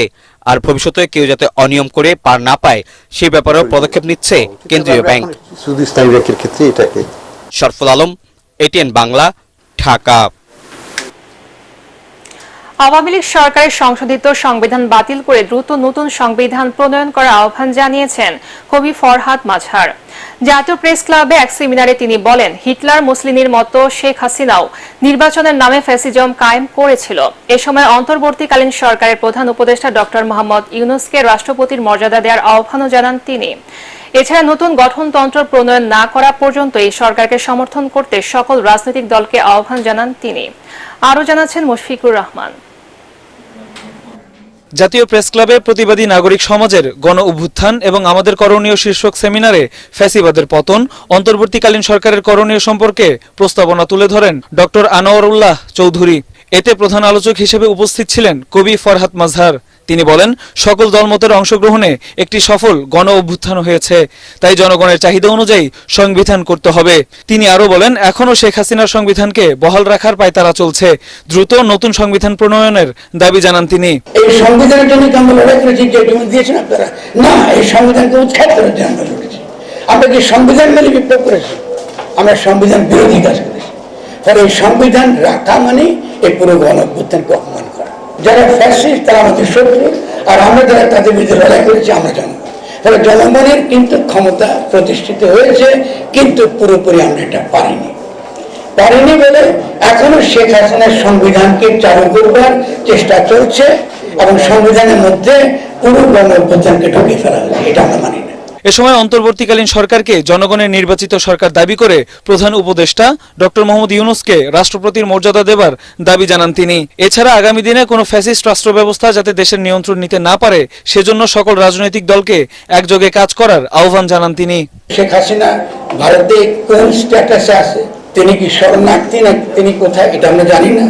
আর ভবিষ্যতে কেউ যাতে অনিয়ম করে পার না পায় সেই ব্যাপারেও পদক্ষেপ নিচ্ছে কেন্দ্রীয় ব্যাংক। শুধু ইসলামী ব্যাংকের ক্ষেত্রে এটাকে। শরফুল আলম, এটিএন বাংলা, ঢাকা। আওয়ামী লীগ সরকারের সংশোধিত সংবিধান বাতিল করে দ্রুত নতুন সংবিধান প্রণয়ন করার আহ্বান জানিয়েছেন কবি ফরহাদ মাজহার। জাতীয় প্রেস ক্লাবে এক সেমিনারে তিনি বলেন, হিটলার মুসলিনির মতো শেখ হাসিনাও নির্বাচনের নামে ফ্যাসিজম কায়েম করেছিল। এ সময় অন্তর্বর্তীকালীন সরকারের প্রধান উপদেষ্টা ডক্টর মোহাম্মদ ইউনূসকে রাষ্ট্রপতির মর্যাদা দেওয়ার আহ্বানও জানান তিনি। এছাড়া নতুন গঠনতন্ত্র প্রণয়ন না করা পর্যন্ত এই সরকারকে সমর্থন করতে সকল রাজনৈতিক দলকে আহ্বান জানান তিনি। আরও জানাচ্ছেন মুশফিকুর রহমান। জাতীয় প্রেস ক্লাবে প্রতিবাদী নাগরিক সমাজের গণ অভ্যুত্থান এবং আমাদের করণীয় শীর্ষক সেমিনারে ফ্যাসিবাদের পতন, অন্তর্বর্তীকালীন সরকারের করণীয় সম্পর্কে প্রস্তাবনা তুলে ধরেন ডক্টর আনোয়ারুল্লাহ চৌধুরী। এতে প্রধান আলোচক হিসেবে উপস্থিত ছিলেন কবি ফরহাদ মাজহার। তিনি বলেন, সকল দলমতের অংশগ্রহণে একটি সফল গণ অভ্যুত্থান হয়েছে, তাই জনগণের চাহিদা অনুযায়ী সংবিধান করতে হবে। তিনি আরও বলেন, এখনও শেখ হাসিনার সংবিধানকে বহাল রাখার পায়তারা চলছে, দ্রুত নতুন সংবিধান প্রণয়নের দাবি জানান তিনি। এই সংবিধানের জন্য আমরা লড়াই করেছি, যে দিয়েছেন আপনারা, না এই সংবিধানকে উৎখাত করার জন্য আমরা লড়েছি। আমরা কি সংবিধান মেনে বিপ্লব করেছি? আমরা সংবিধান বিরোধী কাজ করেছি। ফলে এই সংবিধান রাখা মানে এই পুরো গণ অভ্যুত্থানকে অপমান করা। যারা ফ্যাসিস্ট তারা আমাদের শত্রু, আর আমরা যারা তাদের বিরুদ্ধে লড়াই করেছি আমরা জনগণ। ফলে জনগণের কিন্তু ক্ষমতা প্রতিষ্ঠিত হয়েছে, কিন্তু পুরোপুরি আমরা এটা পারিনি বলে এখনো শেখ হাসিনার সংবিধানকে চালু করবার চেষ্টা চলছে এবং সংবিধানের মধ্যে পুরো গণ অভ্যুত্থানকে ঢুকিয়ে ফেলা হয়েছে। এটা আমরা মানি না। এ সময় অন্তর্বর্তীকালীন সরকারকে জনগণের নির্বাচিত সরকার দাবি করে প্রধান উপদেষ্টা ডক্টর মোহাম্মদ ইউনূসকে রাষ্ট্রপতির মর্যাদা দেবার দাবি জানান তিনি। এছাড়া আগামী দিনে কোনো ফ্যাসিস্ট রাষ্ট্র ব্যবস্থা যাতে দেশের নিয়ন্ত্রণ নিতে না পারে, সেজন্য সকল রাজনৈতিক দলকে একযোগে কাজ করার আহ্বান জানান তিনি। শেখ হাসিনা ভারতে কোন স্ট্যাটাসে আছে, তিনি কি শরণার্থী না তিনি কোথায়, এটা আমরা জানি না।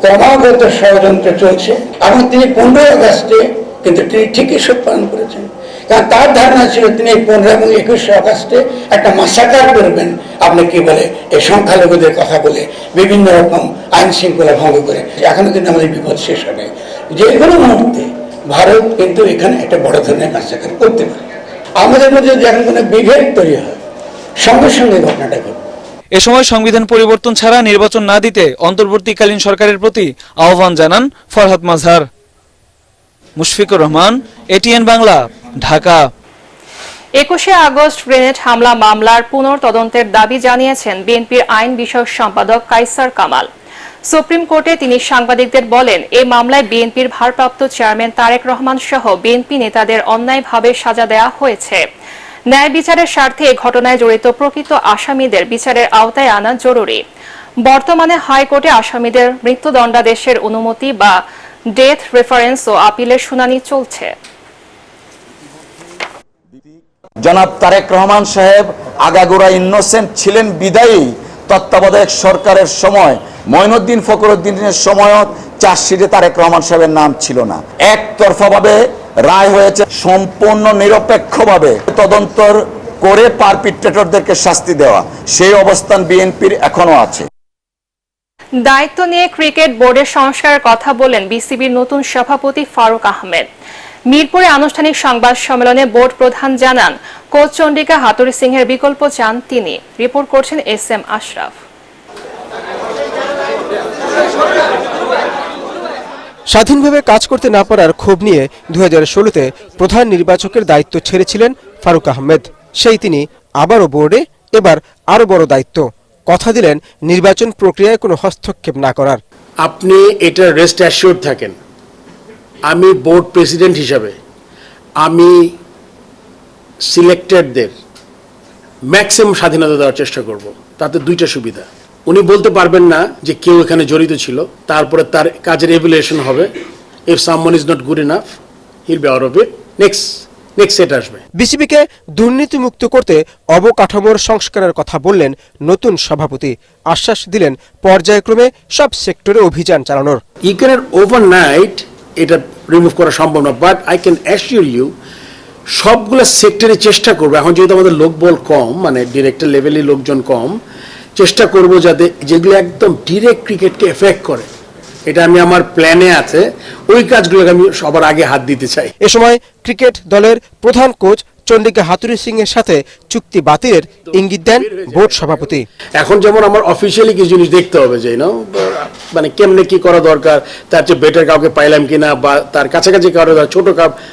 ক্রমাগত ষড়যন্ত্র চলছে এবং তিনি 15 আগস্টে কিন্তু তিনি ঠিকই শোক পালন করেছেন, কারণ তার ধারণা ছিল তিনি 15 এবং 21 আগস্টে একটা মাসাকার করবেন। আপনি কি বলে এই সংখ্যালঘুদের কথা বলে বিভিন্ন রকম আইন শৃঙ্খলা ভঙ্গ করে। এখনো কিন্তু আমাদের বিপদ শেষ হয় নাই। যে কোনো মুহূর্তে ভারত কিন্তু এখানে একটা বড় ধরনের মাসাকার করতে পারে। আমাদের মধ্যে যদি এখন কোনো বিভেদ তৈরি হয়, সঙ্গে সঙ্গে ঘটনাটা ঘটবে। এ সময় সংবিধান পরিবর্তন ছাড়া নির্বাচন না দিতে অন্তর্বর্তীকালীন সরকারের প্রতি আহ্বান জানান ফরহাদ মাজহার। মুশফিকুর রহমান, এটিএন বাংলা, ঢাকা। 21শে আগস্ট গ্রেনেড হামলা মামলার পুনর্তদন্তের দাবি জানিয়েছেন বিএনপির আইন বিষয়ক সম্পাদক কায়সার কামাল। সুপ্রিম কোর্টে তিনি সাংবাদিকদের বলেন, এই মামলায় বিএনপির ভারপ্রাপ্ত চেয়ারম্যান তারেক রহমান সহ বিএনপি নেতাদের অন্যায়ভাবে সাজা দেওয়া হয়েছে। ন্যায় বিচারের স্বার্থে এই ঘটনায় জড়িত প্রকৃত আসামিদের বিচারের আওতায় আনা জরুরি। বর্তমানে হাইকোর্টে আসামিদের মৃত্যুদণ্ডাদেশের অনুমতি বা ডেথ রেফারেন্স ও আপিলের শুনানি চলছে। জনাব তারেক রহমান সাহেব আগাগোড়া ইনোসেন্ট ছিলেন বিদায়ী তত্ত্বাবধায়ক সরকারের সময় মঈনুদ্দিন ফখরুদ্দিনের সময়ও চার্জশিটে তারেক রহমান সাহেবের নাম ছিল না। একতরফাভাবে রায় হয়েছে, সম্পূর্ণ নিরপেক্ষভাবে তদন্ত করে পারপিট্রেটরদেরকে শাস্তি দেওয়া, সেই অবস্থান বিএনপির এখনো আছে। দায়িত্ব নিয়ে ক্রিকেট বোর্ডের সংস্কারের কথা বলেন বিসিবির নতুন সভাপতি ফারুক আহমেদ। মিরপুরে আনুষ্ঠানিক সংবাদ সম্মেলনে বোর্ড প্রধান জানান, কোচ চন্ডিকা হাতুড়ি সিংহের বিকল্প চান তিনি। রিপোর্ট করছেন এস.এম. আশরাফ। স্বাধীনভাবে কাজ করতে না পারার ক্ষোভ নিয়ে 2016-তে প্রধান নির্বাচকের দায়িত্ব ছেড়েছিলেন ফারুক আহমেদ। সেই তিনি আবারও বোর্ডে, এবার আরো বড় দায়িত্ব। কথা দিলেন নির্বাচন প্রক্রিয়ায় কোনো হস্তক্ষেপ না করার। আপনি এটা রেস্ট অ্যাসিওর থাকেন, আমি বোর্ড প্রেসিডেন্ট হিসাবে আমি সিলেক্টেডদের ম্যাক্সিমাম স্বাধীনতা দেওয়ার চেষ্টা করব। তাতে দুইটা সুবিধা, উনি বলতে পারবেন না যে কেউ এখানে জড়িত ছিল, তারপরে তার কাজের এভ্যালুয়েশন হবে। If someone is not good enough, hill be out of it. Next set আসবে। বিসিবিকে দুর্নীতিমুক্ত করতে অবকাঠামোর সংস্কারের কথা বললেন নতুন সভাপতি। আশ্বাস দিলেন পর্যায়ক্রমে সব সেক্টরে অভিযান চালানোর। ইউ ক্যান ওভারনাইট এটা রিমুভ করা সম্ভব না, but I can assure you সবগুলো সেক্টরে চেষ্টা করবো। এখন যেহেতু আমাদের লোকবল কম, মানে ডিরেক্টর লেভেলে লোকজন কম, চেষ্টা করব যাতে যেগুলো একদম ডিরেক্ট ক্রিকেটকে এফেক্ট করে, এটা আমি আমার প্ল্যানে আছে, ওই কাজগুলোকে আমি সবার আগে হাত দিতে চাই। এ সময় ক্রিকেট দলের প্রধান কোচ চন্ডিকা হাতুড়ি সিং এর সাথে চুক্তি বাতিলের ইঙ্গিত দেন বোর্ড সভাপতি। এখন যেমন আমার অফিসিয়ালি কিছু জিনিস দেখতে হবে যে মানে কেমনে কি করা দরকার, তার চেয়ে বেটার কাউকে পাইলাম কিনা, বা তার কাছাকাছি ছোট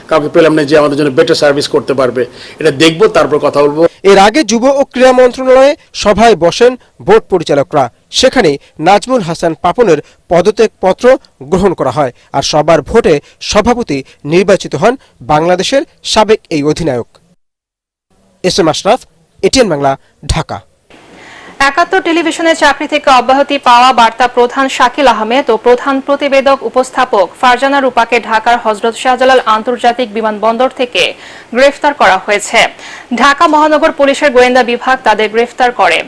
কাউকে পেলাম না যে আমাদের জন্য বেটার সার্ভিস করতে পারবে, এটা দেখবো, তারপর কথা বলবো। এর আগে যুব ও ক্রীড়া মন্ত্রণালয়ে সভায় বসেন বোর্ড পরিচালকরা। সেখানে নাজমুল হাসান পাপনের পদত্যাগ পত্র গ্রহণ করা হয়, আর সবার ভোটে সভাপতি নির্বাচিত হন বাংলাদেশের সাবেক এই অধিনায়ক। S M Ashraf, ATN Bangla, Dhaka. ৭১ টেলিভিশনের চাকরি থেকে অব্যাহতি পাওয়া বার্তা প্রধান শাকিল আহমেদ ও প্রধান প্রতিবেদক উপস্থাপক ফারজানা রূপাকে ঢাকার হযরত শাহজালাল আন্তর্জাতিক বিমানবন্দর থেকে গ্রেফতার করা হয়েছে। ঢাকা মহানগর পুলিশের গোয়েন্দা বিভাগ তাদের গ্রেফতার করে।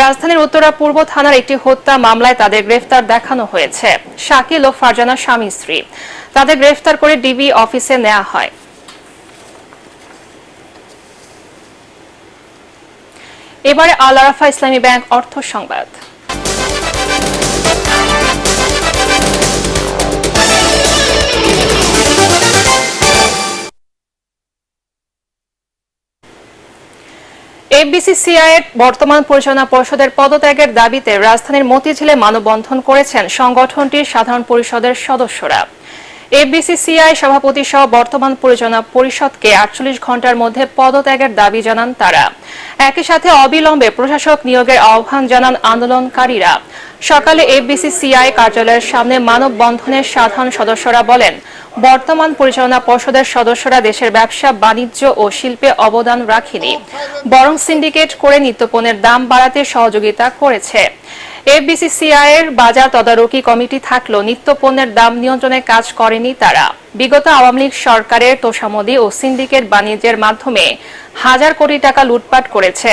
রাজধানীর উত্তরা পূর্ব থানার একটি হত্যা মামলায় তাদের গ্রেফতার দেখানো হয়েছে। শাকিল ও ফারজানা স্বামী স্ত্রী। তাদের গ্রেফতার করে ডিবি অফিসে নেওয়া হয়। এবারে আল আরাফা ইসলামী ব্যাংক অর্থ সংবাদ। এফবিসিসিআই এর বর্তমান পরিচালনা পর্ষদের পদত্যাগের দাবিতে রাজধানীর মতিঝিলে মানববন্ধন করেছেন সংগঠনটির সাধারণ পরিষদের সদস্যরা। এফবিসিসিআই সভাপতি সহ বর্তমান পরিচালনা পরিষদকে ৪৮ ঘণ্টার মধ্যে পদত্যাগের দাবি জানান তারা। একই সাথে অবিলম্বে প্রশাসক নিয়োগের আহ্বান জানান আন্দোলনকারীরা। সকালে এফবিসিসিআই কার্যালয়ের সামনে মানববন্ধনের সাধারণ সদস্যরা বলেন, বর্তমান পরিচালনা পর্ষদের সদস্যরা দেশের ব্যবসা বাণিজ্য ও শিল্পে অবদান রাখেনি, বরং সিন্ডিকেট করে নিত্যপণ্যের দাম বাড়াতে সহযোগিতা করেছে। এফবিসিসিআই এর বাজার তদারকি কমিটি থাকলেও নিত্যপণ্যের দাম নিয়ন্ত্রণে কাজ করেনি তারা। বিগত আওয়ামী লীগ সরকারের তোষামোদি ও সিন্ডিকেট বাণিজ্যের মাধ্যমে হাজার কোটি টাকা লুটপাট করেছে।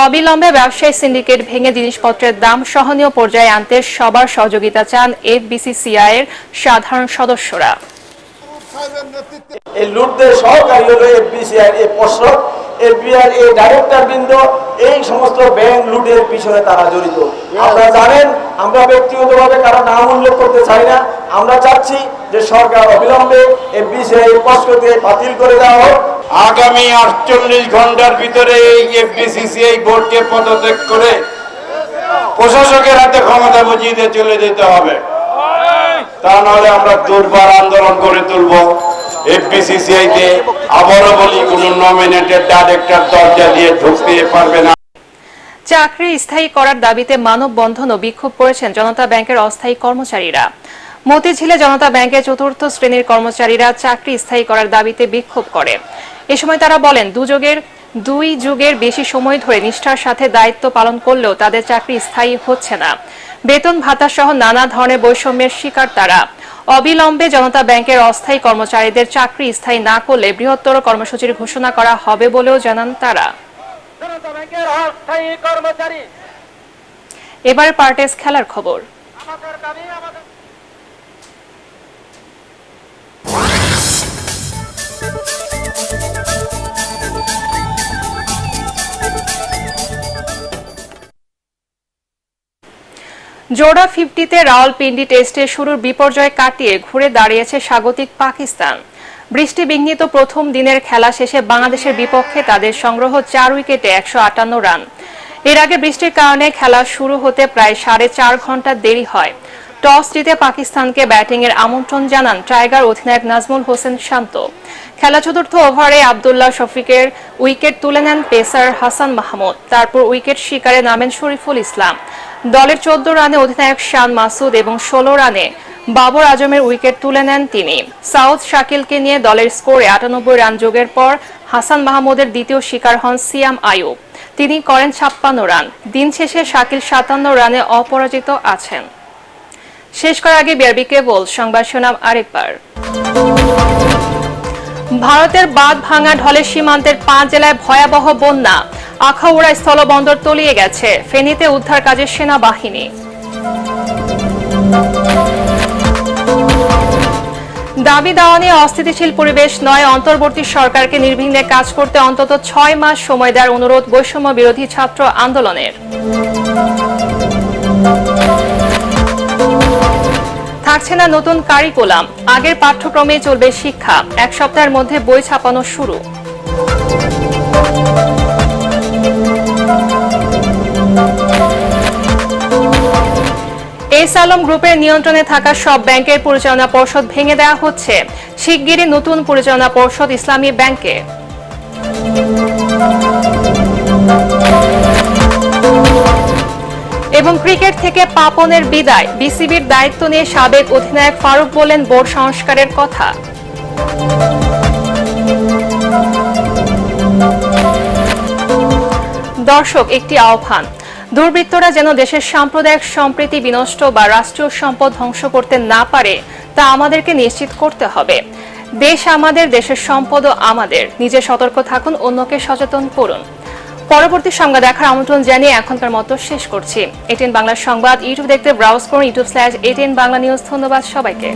অবিলম্বে ব্যবসায়ী সিন্ডিকেট ভেঙে জিনিসপত্রের দাম সহনীয় পর্যায়ে আনতে সবার সহযোগিতা চান এফবিসিসিআই এর সাধারণ সদস্যরা। এই লুটদের সহকারী হলো এফবিসিআই এর পর্ষদ, এফবিআই এর ডাইরেক্টর বৃন্দ, এই সমস্ত ব্যাংক লুটের পিছনে তারা জড়িত। আপনারা জানেন, আমরা ব্যক্তিগতভাবে কারো নাম উল্লেখ করতে চাই না। আমরা চাচ্ছি যে সরকার অবিলম্বে এফবিসিআই এর পর্ষদকে বাতিল করে দেওয়া হোক। আগামী ৪৮ ঘন্টার ভিতরে এই এফবিসিসিআই বোর্ডকে পদত্যাগ করে প্রশাসকের হাতে ক্ষমতা বুঝিয়ে দিয়ে চলে যেতে হবে। তা নাহলে আমরা দুর্বার আন্দোলন গড়ে তুলব। এফবিসিসিআই কে আবারও বলি, কোন নমিনেটেড ডাইরেক্টর দরজা দিয়ে ঢুকতে পারবে না। চাকরি স্থায়ী করার দাবিতে মানববন্ধন ও বিক্ষোভ করেছেন জনতা ব্যাংকের অস্থায়ী কর্মচারীরা। মতিঝিলে জনতা ব্যাংকের ৪র্থ শ্রেণীর কর্মচারীরা চাকরি স্থায়ী করার দাবিতে বিক্ষোভ করে। এ সময় তারা বলেন, দুই যুগের বেশি সময় ধরে নিষ্ঠার সাথে দায়িত্ব পালন করলেও তাদের চাকরি স্থায়ী হচ্ছে না। বেতন ভাতা সহ নানা ধরনের বৈষম্যের শিকার তারা। অবিলম্বে জনতা ব্যাংকের অস্থায়ী কর্মচারীদের চাকরি স্থায়ী না করলে বৃহত্তর কর্মসূচির ঘোষণা করা হবে বলেও জানান তারা। এবার পার্টেস খেলার খবর। জোড়া 50-তে রাওয়ালপিন্ডি টেস্টে শুরুর বিপর্যয় কাটিয়ে ঘুরে দাঁড়িয়েছে স্বাগতিক পাকিস্তান। বৃষ্টি বিঘ্নিত প্রথম দিনের খেলা শেষে বাংলাদেশের বিপক্ষে তাদের সংগ্রহ 4 উইকেটে 158 রান। এর আগে বৃষ্টির কারণে খেলা শুরু হতে প্রায় 4.5 ঘন্টা দেরি হয়। টস জিতে পাকিস্তানকে ব্যাটিংয়ের আমন্ত্রণ জানান টাইগার অধিনায়ক নাজমুল হোসেন শান্ত। খেলা ৪র্থ ওভারে আব্দুল্লাহ শফিকের উইকেট তুলে নেন পেসার হাসান মাহমুদ। তারপর উইকেট শিকারে নামেন শরীফুল ইসলাম। দলের 14 রানে অধিনায়ক শান মাসুদ এবং 16 রানে বাবর আজমের উইকেট তুলে নেন তিনি। সাউথ শাকিলকে নিয়ে দলের স্কোরে 98 রান যোগের পর হাসান মাহমুদের দ্বিতীয় শিকার হন সিয়াম আয়ুব। তিনি করেন 56 রান। দিন শেষে শাকিল 57 রানে অপরাজিত আছেন। শেষ করার আগে বিআরবি কেবল সংবাদ শিরোনাম আরেকবার। ভারতের বাঁধ ভাঙা ঢলে সীমান্তের 5 জেলায় ভয়াবহ বন্যা। আখাউড়া স্থলবন্দর তলিয়ে গেছে। ফেনীতে উদ্ধার কাজে সেনাবাহিনী। দাবি দাওয়া নিয়ে অস্থিতিশীল পরিবেশ নয়, অন্তর্বর্তী সরকারকে নির্বিঘ্নে কাজ করতে অন্তত 6 মাস সময় দেওয়ার অনুরোধ বৈষম্য বিরোধী ছাত্র আন্দোলনের। থাকছে না নতুন কারিকুলাম, আগের পাঠ্যক্রমে চলবে শিক্ষা। 1 সপ্তাহের মধ্যে বই ছাপানো শুরু। এস আলম গ্রুপের নিয়ন্ত্রণে থাকা সব ব্যাংকের পরিচালনা পর্ষদ ভেঙে দেওয়া হচ্ছে। শিগগিরই নতুন পরিচালনা পর্ষদ ইসলামী ব্যাংকে। এবং ক্রিকেট থেকে পাপনের বিদায়, বিসিবির দায়িত্ব নিয়ে সাবেক অধিনায়ক ফারুক বলেন বোর্ড সংস্কারের কথা। দর্শক, একটি আহ্বান, দুর্বৃত্তরা যেন দেশের সাম্প্রদায়িক সম্প্রীতি বিনষ্ট বা রাষ্ট্রীয় সম্পদ ধ্বংস করতে না পারে তা আমাদেরকে নিশ্চিত করতে হবে। দেশ আমাদের, দেশের সম্পদও আমাদের। নিজে সতর্ক থাকুন, অন্যকে সচেতন করুন। পরবর্তী সংবাদ দেখার আমন্ত্রণ জানিয়ে এখনকার মতো শেষ করছি। এটিএন বাংলা সংবাদ ইউটিউব দেখতে ব্রাউজ করুন youtube/ATN বাংলা নিউজ। ধন্যবাদ সবাইকে।